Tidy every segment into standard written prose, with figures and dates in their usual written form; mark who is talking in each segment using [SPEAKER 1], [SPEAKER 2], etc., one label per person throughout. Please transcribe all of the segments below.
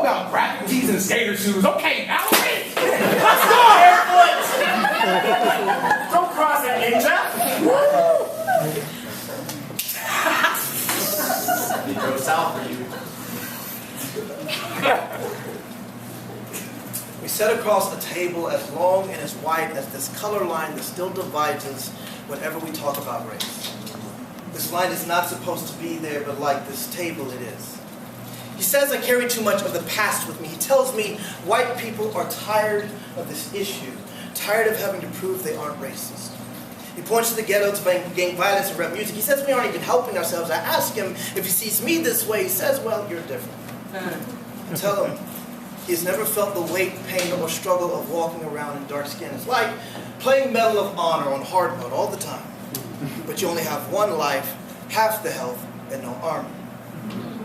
[SPEAKER 1] about graphic tees and skater shoes? Okay, now wait.
[SPEAKER 2] Let's go, Airfoot! Don't cross it, ninja!
[SPEAKER 3] He goes south for you.
[SPEAKER 4] We sat across a table as long and as wide as this color line that still divides us whenever we talk about race. This line is not supposed to be there, but like this table, it is. He says I carry too much of the past with me. He tells me white people are tired of this issue, tired of having to prove they aren't racist. He points to the ghetto, to gang violence and rap music. He says we aren't even helping ourselves. I ask him if he sees me this way. He says, well, you're different. I tell him he has never felt the weight, pain, or struggle of walking around in dark skin. It's like playing Medal of Honor on hard mode all the time. But you only have one life, half the health, and no armor.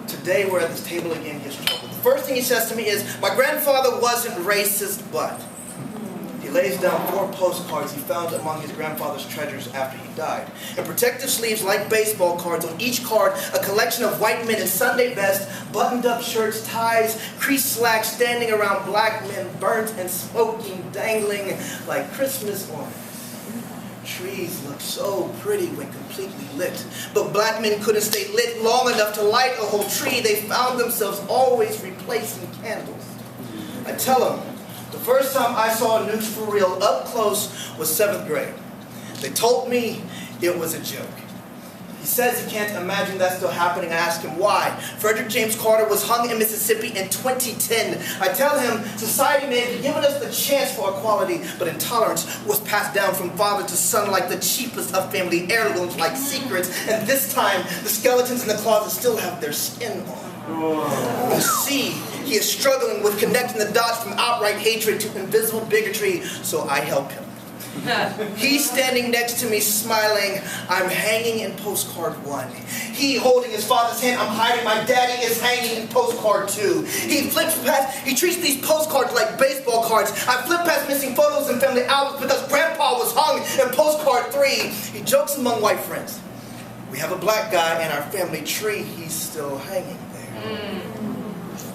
[SPEAKER 4] Today we're at this table again, he has trouble. The first thing he says to me is, my grandfather wasn't racist, but... He lays down 4 postcards he found among his grandfather's treasures after he died. In protective sleeves like baseball cards, on each card, a collection of white men in Sunday best, buttoned-up shirts, ties, creased slacks, standing around black men, burnt and smoking, dangling like Christmas ornaments. Trees look so pretty when completely lit, but black men couldn't stay lit long enough to light a whole tree. They found themselves always replacing candles. I tell them, the first time I saw news for real up close was 7th grade. They told me it was a joke. He says he can't imagine that still happening. I ask him why. Frederick James Carter was hung in Mississippi in 2010. I tell him society may have given us the chance for equality, but intolerance was passed down from father to son like the cheapest of family heirlooms, like secrets. And this time, the skeletons in the closet still have their skin on. You see, he is struggling with connecting the dots from outright hatred to invisible bigotry, so I help him. He's standing next to me smiling. I'm hanging in postcard 1. He holding his father's hand. I'm hiding. My daddy is hanging in postcard 2. He flips past. He treats these postcards like baseball cards. I flip past missing photos and family albums because grandpa was hung in postcard 3. He jokes among white friends. We have a black guy in our family tree. He's still hanging there.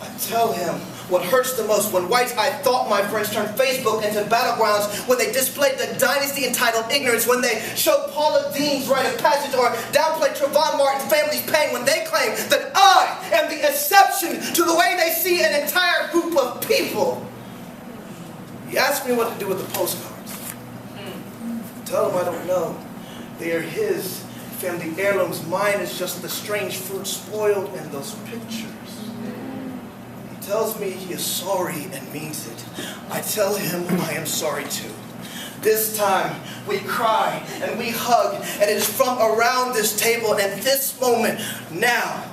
[SPEAKER 4] I tell him what hurts the most when whites I thought my friends turned Facebook into battlegrounds, when they displayed the dynasty entitled ignorance, when they showed Paula Dean's rite of passage or downplayed Trayvon Martin's family's pain, when they claim that I am the exception to the way they see an entire group of people. He asked me what to do with the postcards. Tell him I don't know. They are his family heirlooms. Mine is just the strange fruit spoiled in those pictures. He tells me he is sorry and means it. I tell him I am sorry too. This time we cry and we hug, and it is from around this table, and at this moment now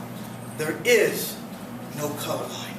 [SPEAKER 4] there is no color line.